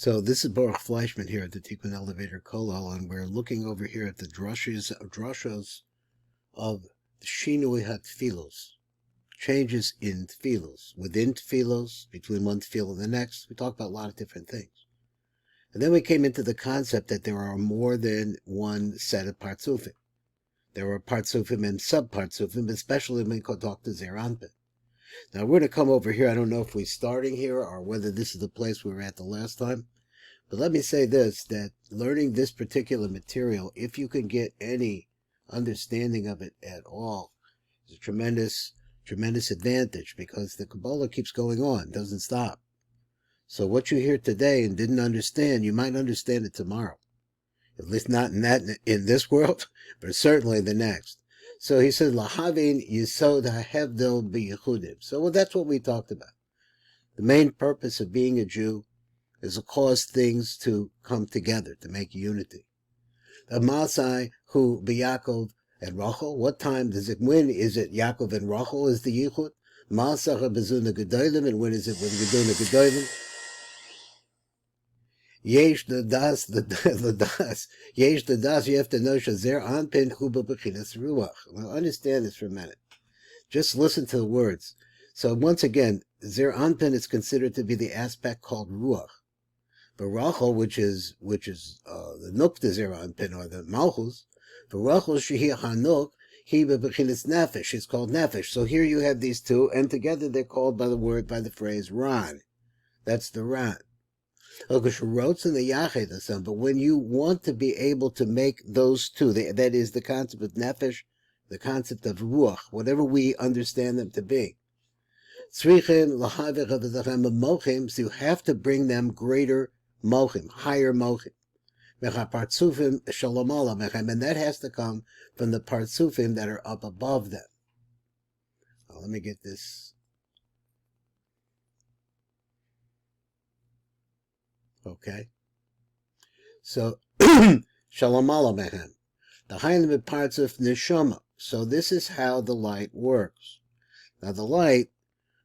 So this is Baruch Fleischman here at the Tikkun Elevator Kollel, and we're looking over here at the drashos of the Shinui HaTefilos, changes in Tefilos, within Tefilos, between one Tefillah and the next. We talked about a lot of different things. And then we came into the concept that there are more than one set of partzufim. There are partzufim and sub-partzufim, especially when we talk to Zeir Anpin. Now we're going to come over here. I don't know if we're starting here or whether this is the place we were at the last time. But let me say this, that learning this particular material, if you can get any understanding of it at all, is a tremendous advantage, because the Kabbalah keeps going on, doesn't stop. So what you hear today and didn't understand, you might understand it tomorrow. At least not in this world, but certainly the next. So he says, Lahavin Yisod HaHevdel B'Yichudim. So that's what we talked about. The main purpose of being a Jew is to cause things to come together, to make unity. The Masai who B'Yakov and Rachel, what time does it, when is it Yaakov and Rachel is the yichud? Masach Bezuna Gedolim, and when is it with Geduna Gedolim? Yesh the das, Yesh the das, you have to know Shazer Anpin Chuba Bechinas Ruach. Now understand this for a minute. Just listen to the words. So once again, Zer Anpin is considered to be the aspect called Ruach. But Rachel, which is the Nukta Zer Anpin, or the Malchus, for Rachel Shehi Hanuk, he Bechinas Nefesh, it's called Nefesh. So here you have these two, and together they're called by the phrase Ran. That's the Ran. But when you want to be able to make those two, that is the concept of nefesh, the concept of ruach, whatever we understand them to be, so you have to bring them greater mochim, higher mochim. And that has to come from the partzufim that are up above them. Now, let me get this. Okay, so shalom aleichem, the high parts of neshama. So this is how the light works. Now the light,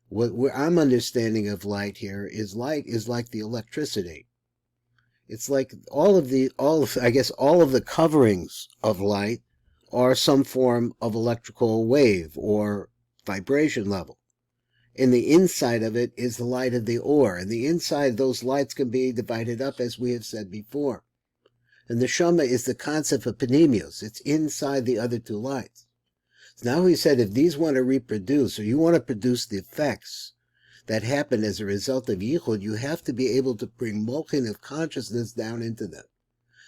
what I'm understanding of light here is like the electricity. It's like all of the coverings of light are some form of electrical wave or vibration level. And the inside of it is the light of the ore. And the inside, those lights can be divided up, as we have said before. And the Shama is the concept of panemios. It's inside the other two lights. So now he said, if these want to reproduce, or you want to produce the effects that happen as a result of yichud, you have to be able to bring mochin of consciousness down into them.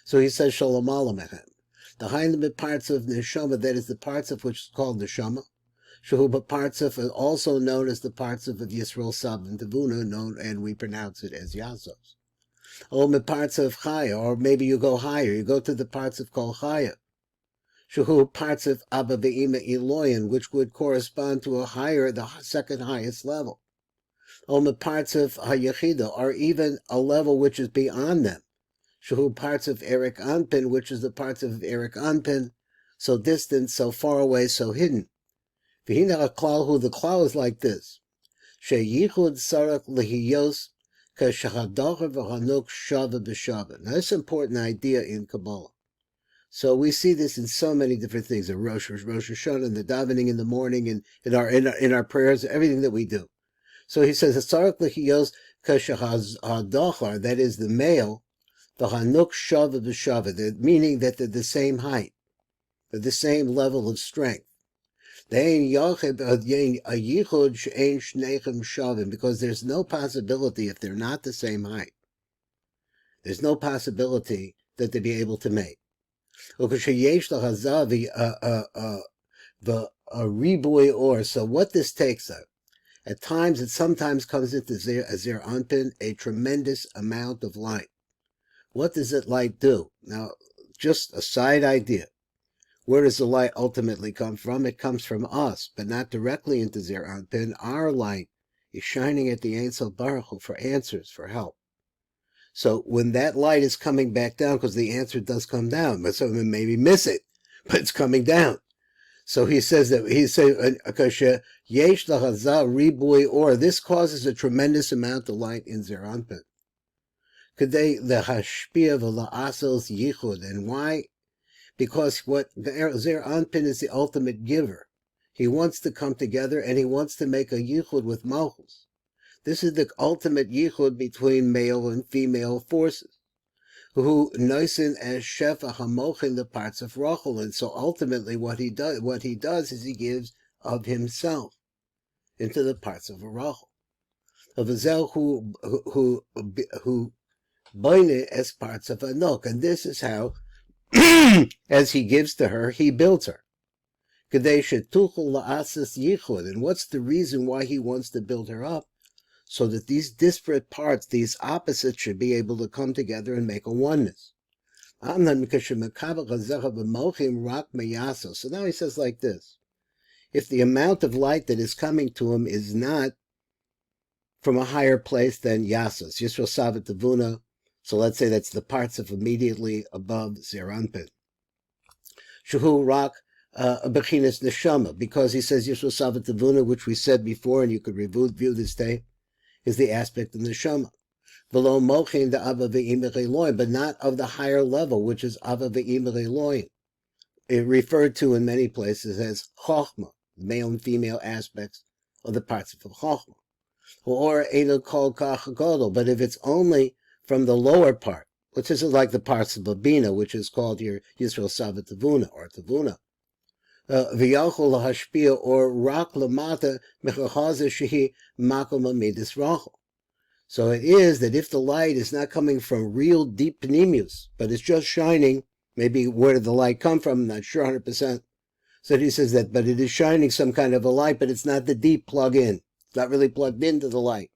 So he says, shalom alamechem. The high parts of neshama, that is the parts of which is called neshama. Shehu partzuf, also known as the partzuf of Yisrael Sab and Tavuna, and we pronounce it as Yazos. Or partzuf Chaya, or maybe you go higher, you go to the parts of Kol Chaya. Shehu partzuf Abba Be'ima Eloyan, which would correspond to the second highest level. Or partzuf HaYechida, or even a level which is beyond them. Shehu partzuf Erik Anpin, which is the parts of Erik Anpin, so distant, so far away, so hidden. The klal is like this. Now, that's an important idea in Kabbalah. So we see this in so many different things. In Rosh Hashanah, and the davening in the morning, and in our prayers, everything that we do. So he says, that is the male, the hanuk shava b'shava, meaning that they're the same height, they're the same level of strength. Because there's no possibility, if they're not the same height, there's no possibility that they be able to mate. The riboy or, so what this takes up, at times it sometimes comes into Zer Anpin, a tremendous amount of light. What does that light do? Now, just a side idea. Where does the light ultimately come from? It comes from us, but not directly into Zer Anpin. Our light is shining at the Ein Sof Baruch Hu for answers, for help. So when that light is coming back down, because the answer does come down, but some of them maybe miss it, but it's coming down. So he says that, Yesh lahazah ribui or, this causes a tremendous amount of light in Zer Anpin. Kedei lehashpia v'la'asos yichud. And why? Because what Zer Anpin is the ultimate giver. He wants to come together and he wants to make a yichud with Malchus. This is the ultimate yichud between male and female forces, who noisen as shefa hamochin the parts of Rachel. And so ultimately what he does is he gives of himself into the parts of Rachel. Of a zel who boine as parts of Anok. And this is how, as he gives to her, he builds her. Kadei shetuchel la'asas yichud. And what's the reason why he wants to build her up? So that these disparate parts, these opposites, should be able to come together and make a oneness. So now he says like this. If the amount of light that is coming to him is not from a higher place than Yasas, Yisrael Savat Tavuna, so let's say that's the parts of immediately above Zeranpin. Shuhu Rak Bechinas Neshama, because he says Yisrael Savat Tavuna, which we said before, and you could review this tape, is the aspect of Neshama. Below Mochin the Ava Ve'imach Eloim, but not of the higher level, which is Ava Ve'imach Eloim. It referred to in many places as Chochma, male and female aspects of the parts of Chochma. Or Eino Kol Kach Godol, but if it's only from the lower part, which is like the parts of Babina, which is called here Yisrael Savat Tavuna, or Tavuna, V'yachol Hashpia, or Rak Lamata Mechachaza Shehi Makom Amidis Rachel. So it is that if the light is not coming from real deep pneumius, but it's just shining, maybe where did the light come from? I'm not sure 100%. So he says that, but it is shining some kind of a light, but it's not the deep plug-in. It's not really plugged into the light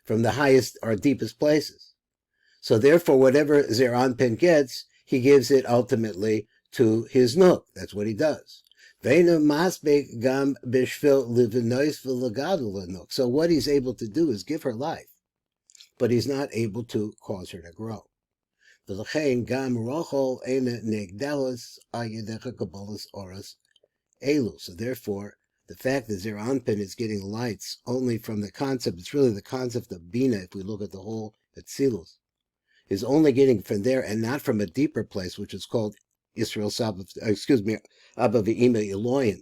from the highest or deepest places. So therefore, whatever Zer Anpin gets, he gives it ultimately to his nook. That's what he does. So what he's able to do is give her life, but he's not able to cause her to grow. So therefore, the fact that Zer Anpin is getting lights only from the concept, it's really the concept of Bina, if we look at the whole Etzilus, is only getting from there and not from a deeper place, which is called Israel Sabbath, Abba Ve'ima Eloyin.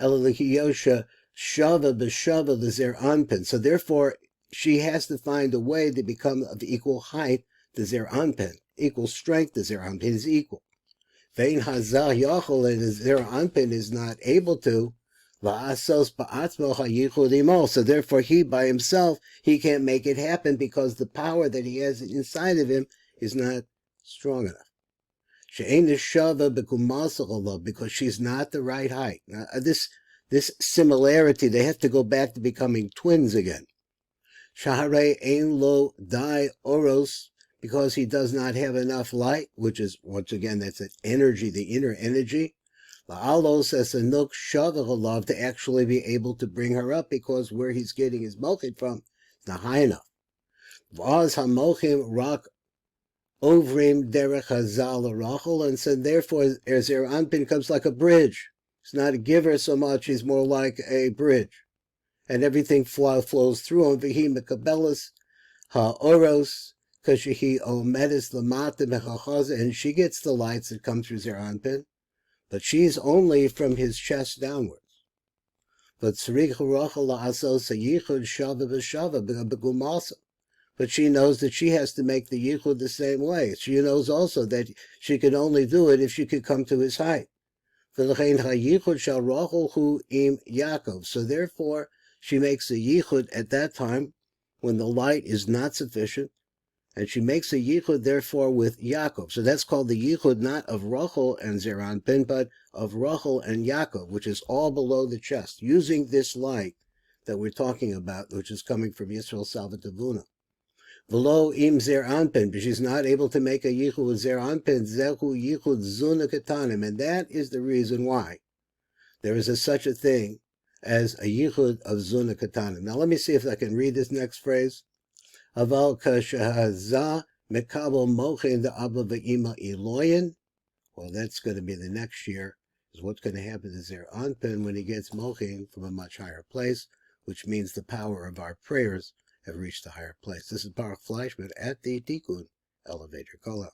Elalihiyosha Shava B'Shava the Zer Anpin. So therefore, she has to find a way to become of equal height to Zer Anpin, equal strength to Zer Anpin is equal. Vein Hazah Yachol, and Zer Anpin is not able to. So therefore, he by himself, he can't make it happen because the power that he has inside of him is not strong enough. Because she's not the right height. Now, this similarity, they have to go back to becoming twins again. Shahare ein lo dai oros, because he does not have enough light, which is, once again, that's an energy, the inner energy. La'alos as a nuk shavah to actually be able to bring her up, because where he's getting his mochid from is not high enough. V'az hamochim rak ovrim derech hazal rachel, and so therefore Zer Anpin comes like a bridge. He's not a giver so much, he's more like a bridge. And everything flows through him. V'hi mekabelas ha'oros, kashihi omedes lamata mechachaza, and she gets the lights that come through Zer Anpin, but she's only from his chest downwards. But tzrich rachel la'asos yichud shava b'shava b'gumasa. But she knows that she has to make the yichud the same way. She knows also that she can only do it if she could come to his height. So therefore, she makes a yichud at that time when the light is not sufficient, and she makes a yichud therefore with Yaakov. So that's called the yichud not of Rachel and Zer Anpin, but of Rachel and Yaakov, which is all below the chest, using this light that we're talking about, which is coming from Yisrael Savat Tavuna. V'lo im Zer Anpin, but she's not able to make a yichud with Zer Anpin, zehu yichud zuna ketanim, and that is the reason why there is such a thing as a yichud of zuna ketanim. Now let me see if I can read this next phrase. Aval kashahaza mekabel mochin the abba ve'ima eloyin. Well, that's going to be the next year, is what's going to happen to Zer Anpin when he gets mochin from a much higher place, which means the power of our prayers have reached a higher place. This is Baruch Fleischman at the Tikkun Elevator Kollel.